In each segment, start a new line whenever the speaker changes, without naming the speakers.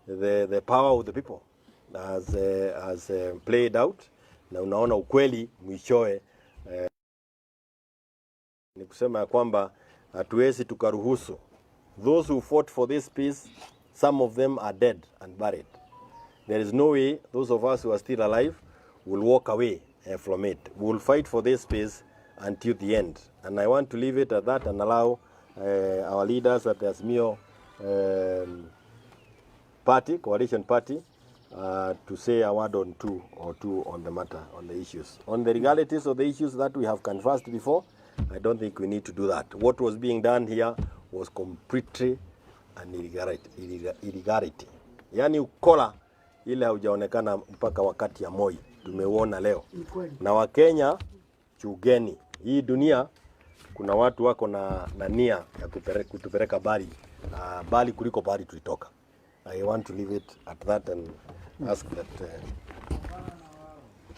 the power of the people has played out, na unaona ukweli mwishoe ni kusema ya kwamba hatuwezi tukaruhusu those who fought for this peace, some of them are dead and buried. There is no way those of us who are still alive will walk away from it. We will fight for this peace until the end. And I want to leave it at that and allow our leaders at the Azimio party, coalition party, to say a word on two on the matter, on the issues. On the legalities of the issues that we have conversed before, I don't think we need to do that. What was being done here was completely an illegality. Yani ukola ile haujaonekana mpaka wakati ya Moi. Tumeuona leo. Na Wakenya chugeni. Hii dunia kuna watu wako na nia ya kutupeleka bali kuliko bali tulitoka. I want to leave it at that and ask that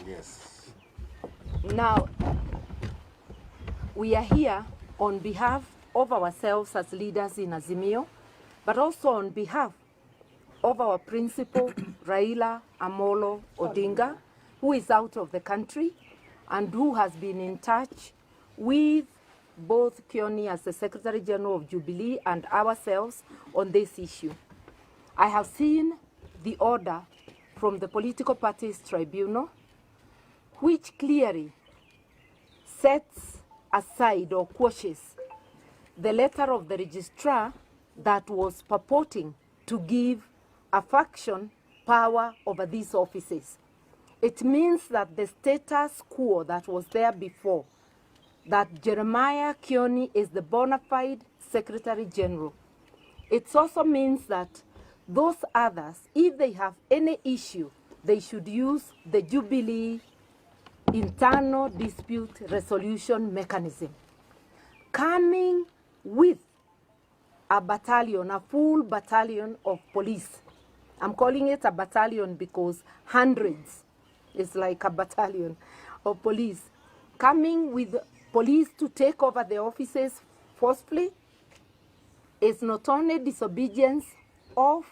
yes.
Now we are here on behalf of ourselves as leaders in Azimio, but also on behalf of our principal, Raila Amolo Odinga, who is out of the country and who has been in touch with both Kioni as the Secretary General of Jubilee and ourselves on this issue. I have seen the order from the Political Parties Tribunal, which clearly sets aside or quashes the letter of the registrar that was purporting to give a faction power over these offices. It means that the status quo that was there before, that Jeremiah Kioni is the bona fide Secretary General, it also means that those others, if they have any issue, they should use the Jubilee internal dispute resolution mechanism. Coming with a battalion, a full battalion of police. I'm calling it a battalion because hundreds is like a battalion of police. Coming with police to take over the offices forcefully is not only disobedience of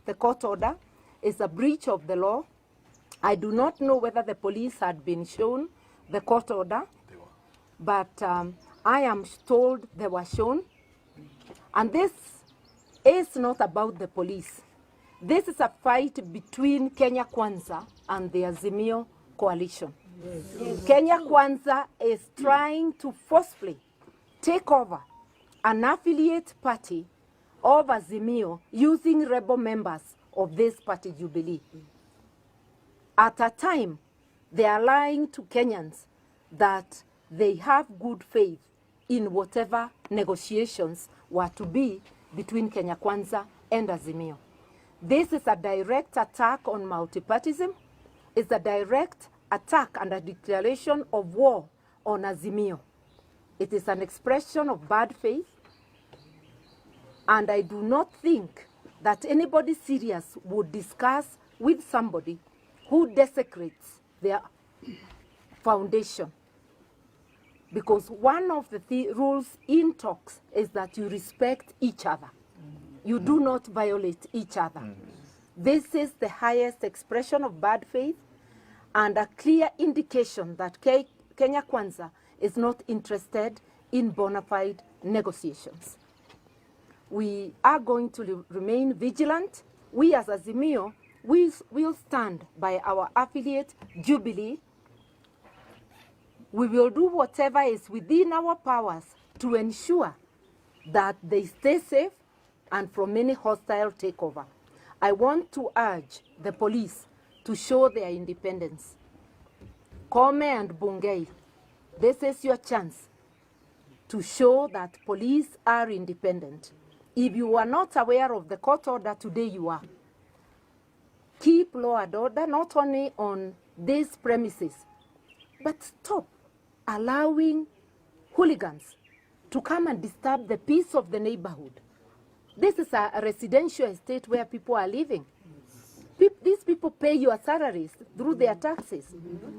the court order, it's a breach of the law. I do not know whether the police had been shown the court order, but I am told they were shown. And this is not about the police. This is a fight between Kenya Kwanza and the Azimio coalition. Yes. Kenya Kwanza is trying to forcefully take over an affiliate party of Azimio using rebel members of this party, Jubilee. At a time, they are lying to Kenyans that they have good faith in whatever negotiations were to be between Kenya Kwanza and Azimio. This is a direct attack on multipartism. It's a direct attack and a declaration of war on Azimio. It is an expression of bad faith, and I do not think that anybody serious would discuss with somebody who desecrates their foundation. Because one of the rules in talks is that you respect each other. You do not violate each other. This is the highest expression of bad faith and a clear indication that Kenya Kwanza is not interested in bona fide negotiations. We are going to remain vigilant. We as Azimio, we will stand by our affiliate Jubilee. We will do whatever is within our powers to ensure that they stay safe and from any hostile takeover. I want to urge the police to show their independence. Kome and Bungei, this is your chance to show that police are independent. If you are not aware of the court order, today you are. Keep law and order not only on these premises, but stop allowing hooligans to come and disturb the peace of the neighborhood. This is a residential estate where people are living. These people pay your salaries through their taxes.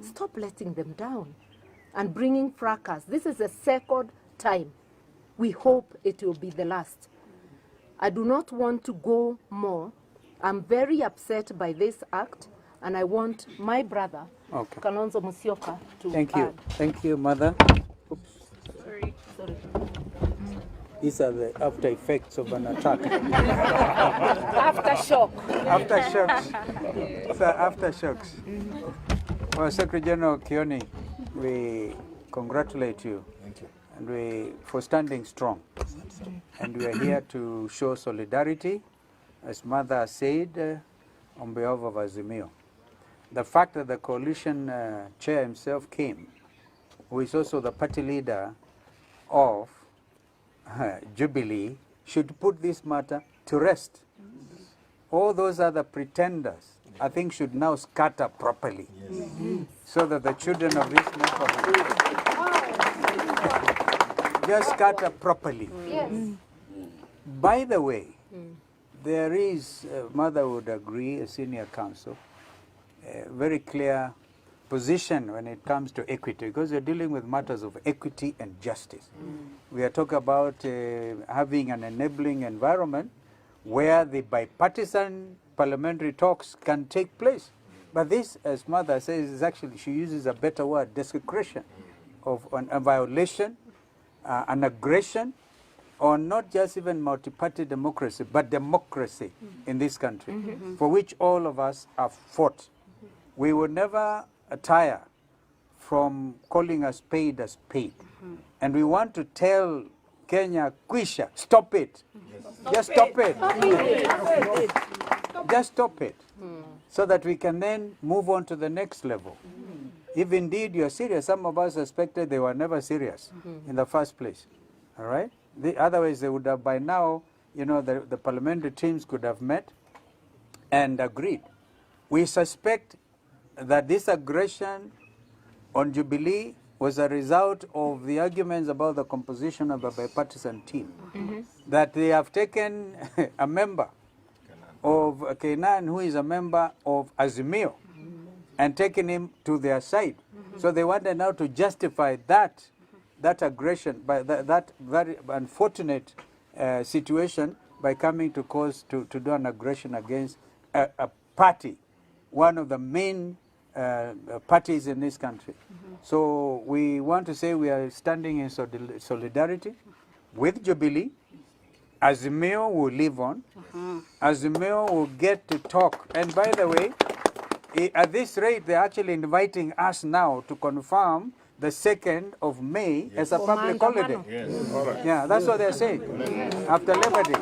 Stop letting them down and bringing fracas. This is the second time. We hope it will be the last. I do not want to go more. I'm very upset by this act, and I want my brother,
Okay.
Kalonzo Musyoka, to
Thank
add.
you. Thank you, Mother. Oops.
Sorry.
These are the after effects of an attack.
Aftershock.
Aftershocks. These are aftershocks. Well, Secretary General Kioni, we congratulate you.
Thank you.
And for standing strong. And we are here to show solidarity, as Mother said, on behalf of Azimio. The fact that the coalition chair himself came, who is also the party leader of Jubilee, should put this matter to rest. All those other pretenders, I think, should now scatter properly, so that the children of this neighborhood just scatter properly.
Yes.
By the way, there is, Mother would agree, a senior counsel, a very clear position when it comes to equity, because we're dealing with matters of equity and justice. We are talking about having an enabling environment where the bipartisan parliamentary talks can take place. But this, as Mother says, is actually, she uses a better word, desecration of a violation, an aggression on not just even multi-party democracy, but democracy in this country, for which all of us have fought. We will never tire from calling a spade a spade. And we want to tell Kenya, Kwisha, stop it. Just stop it. Just stop it. So that we can then move on to the next level. If indeed you're serious, some of us suspected they were never serious in the first place. All right? Otherwise, they would have by now, you know, the parliamentary teams could have met and agreed. We suspect that this aggression on Jubilee was a result of the arguments about the composition of the bipartisan team. That they have taken a member of Kenan, who is a member of Azimio, and taken him to their side. So they wanted now to justify that aggression, by that very unfortunate situation, by coming to cause to do an aggression against a party, one of the main parties in this country. So we want to say we are standing in solidarity with Jubilee. Azimio will live on. Azimio will get to talk. And by the way, at this rate, they're actually inviting us now to confirm the 2nd of May as a public holiday.
Yes. All right.
Yeah, that's what they're saying. After Labor Day.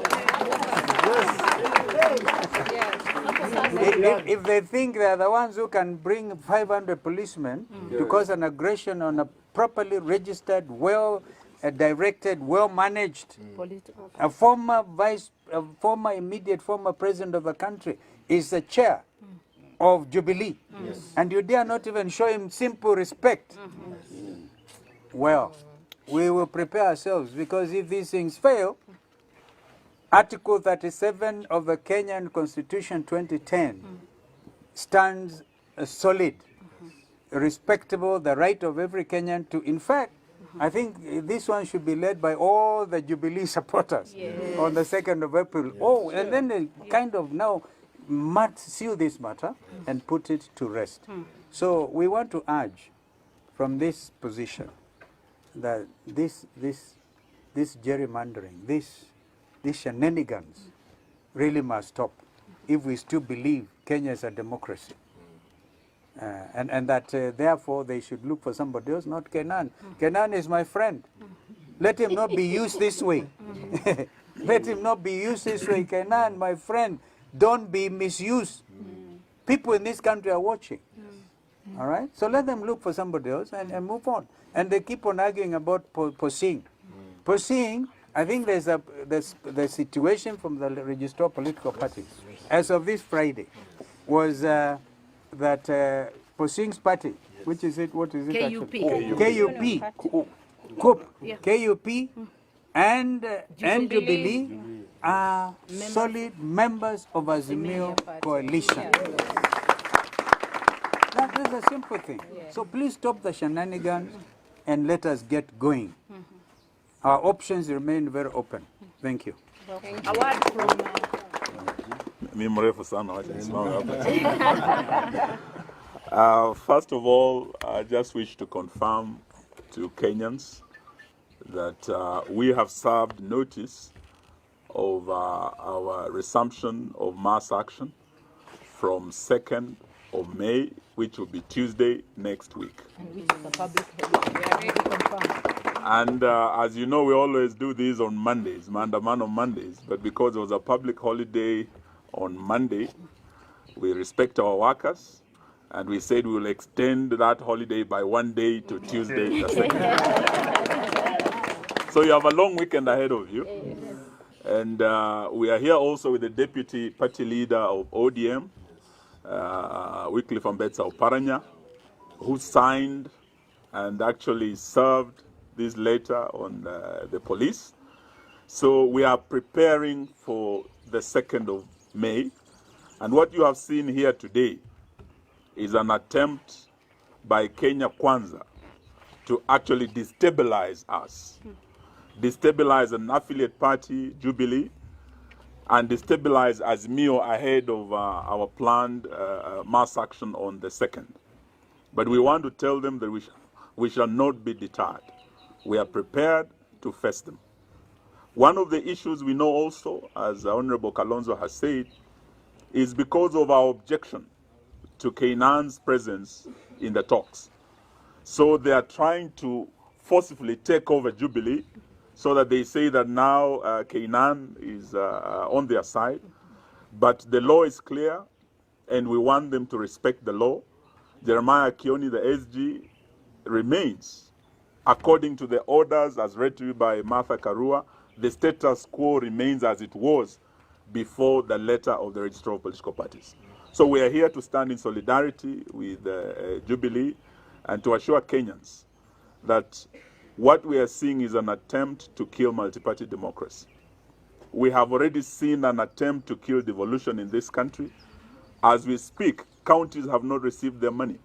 If they think they're the ones who can bring 500 policemen to cause an aggression on a properly registered, well-directed, well-managed, a former immediate former president of the country is the chair of Jubilee, and you dare not even show him simple respect. Well, we will prepare ourselves, because if these things fail, Article 37 of the Kenyan Constitution 2010 stands solid, respectable, the right of every Kenyan to, in fact, I think this one should be led by all the Jubilee supporters on the 2nd of April. And then they kind of now seal this matter and put it to rest. So we want to urge from this position that this gerrymandering, these shenanigans really must stop if we still believe Kenya is a democracy. And that therefore they should look for somebody else, not Kenan. Kenan is my friend. Let him not be used this way. Let him not be used this way. Kenan, my friend, don't be misused. People in this country are watching. All right? So let them look for somebody else and move on. And they keep on arguing about Posing. Posing, I think there's the situation from the Registrar of Political Parties, as of this Friday, was that Posing's party, which is it? What is it?
KUP.
KUP and Jubilee are solid members of Azimio coalition. That is a simple thing. So please stop the shenanigans and let us get going. Our options remain very open. Thank you.
A word from
mi mrefu sana, wacha nisimame hapa. First of all, I just wish to confirm to Kenyans that we have served notice of our resumption of mass action from 2nd of May, which will be Tuesday next week. And as you know, we always do these on Mondays, maandamano on Mondays, but because it was a public holiday on Monday, we respect our workers, and we said we will extend that holiday by 1 day to Tuesday the 2nd. So you have a long weekend ahead of you. And we are here also with the deputy party leader of ODM, Wycliffe Ambetsa Oparanya, who signed and actually served this letter on the police. So we are preparing for the 2nd of May. And what you have seen here today is an attempt by Kenya Kwanza to actually destabilize us. Destabilize an affiliate party, Jubilee, and destabilize Azimio ahead of our planned mass action on the 2nd. But we want to tell them that we shall not be deterred. We are prepared to face them. One of the issues we know also, as Honorable Kalonzo has said, is because of our objection to Keynan's presence in the talks. So they are trying to forcibly take over Jubilee so that they say that now Keynan is on their side. But the law is clear, and we want them to respect the law. Jeremiah Kioni, the SG, remains. According to the orders as read to you by Martha Karua, the status quo remains as it was before the letter of the Registrar of Political Parties. So we are here to stand in solidarity with Jubilee and to assure Kenyans that what we are seeing is an attempt to kill multi-party democracy. We have already seen an attempt to kill devolution in this country. As we speak, counties have not received their money.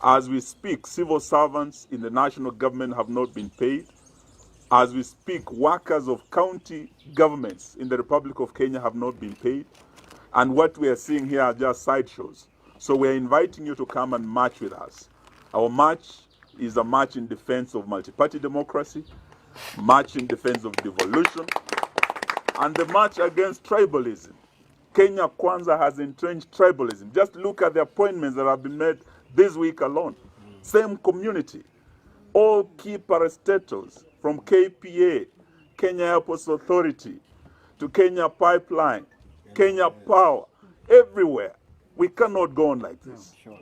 As we speak, civil servants in the national government have not been paid. As we speak, workers of county governments in the Republic of Kenya have not been paid. And what we are seeing here are just sideshows. So we are inviting you to come and march with us. Our march is a march in defense of multi-party democracy, march in defense of devolution, and the march against tribalism. Kenya Kwanza has entrenched tribalism. Just look at the appointments that have been made this week alone. Same community. All key parastatals from KPA, Kenya Airports Authority, to Kenya Pipeline, Kenya Power, everywhere. We cannot go on like this. Sure.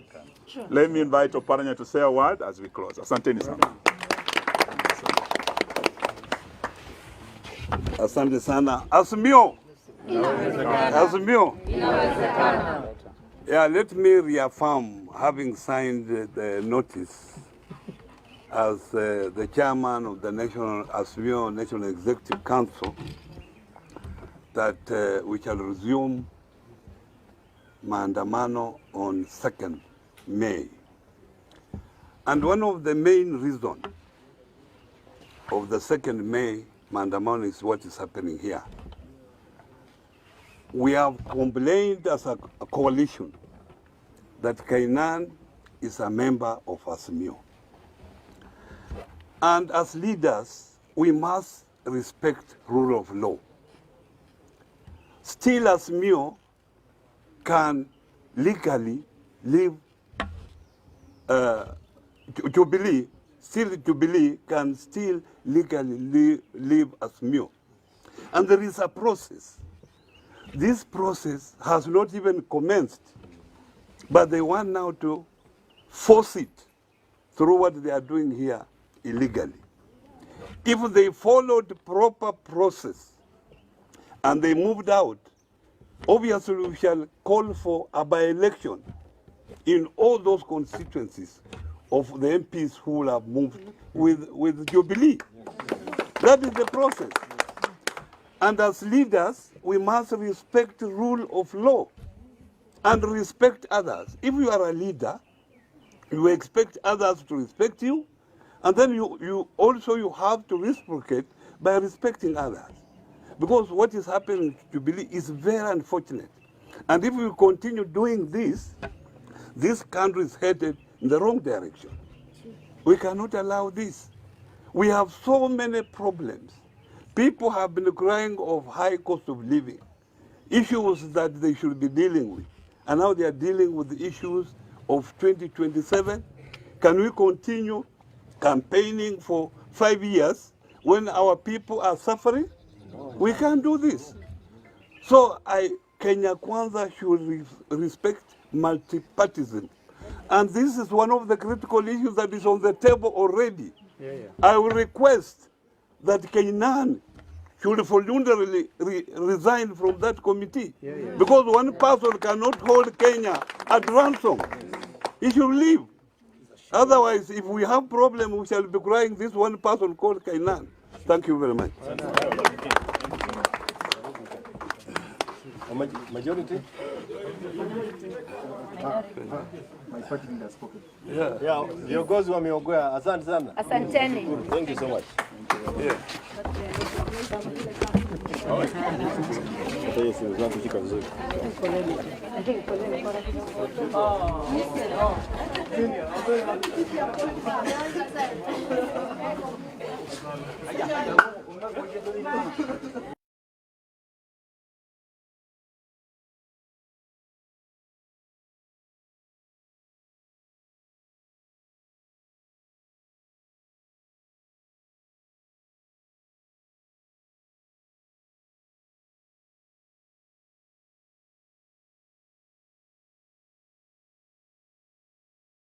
Let me invite Oparanya to say a word as we close. Asanteni sana.
Asante sana. Azimio. Azimio. Yeah, let me reaffirm, having signed the notice as the chairman of the Azimio National Executive Council, that we shall resume maandamano on 2nd May. And one of the main reasons of the 2nd May maandamano is what is happening here. We have complained as a coalition that Keynan is a member of Azimio. And as leaders, we must respect rule of law. Still, Azimio can legally leave Jubilee. Still, Jubilee can still legally leave Azimio. And there is a process. This process has not even commenced, but they want now to force it through what they are doing here illegally. If they followed the proper process and they moved out, obviously we shall call for a by-election in all those constituencies of the MPs who will have moved with Jubilee. That is the process. And as leaders, we must respect the rule of law and respect others. If you are a leader, you expect others to respect you, and then you also have to reciprocate by respecting others. Because what is happening to Jubilee is very unfortunate. And if we continue doing this country is headed in the wrong direction. We cannot allow this. We have so many problems. People have been crying of high cost of living, issues that they should be dealing with. And now they are dealing with the issues of 2027. Can we continue campaigning for 5 years when our people are suffering? We can't do this. So Kenya Kwanza should respect multipartyism. And this is one of the critical issues that is on the table already. I will request that Kenyan should voluntarily resign from that committee. Because one person cannot hold Kenya at ransom. He should leave. Otherwise, if we have problem, we shall be crying this one person called Kainan. Thank you very much.
Majority?
Yeah.
Viongozi wameongea. Asante sana.
Asanteni.
Thank you so much.
Yeah.
Yes, kushika vizuri.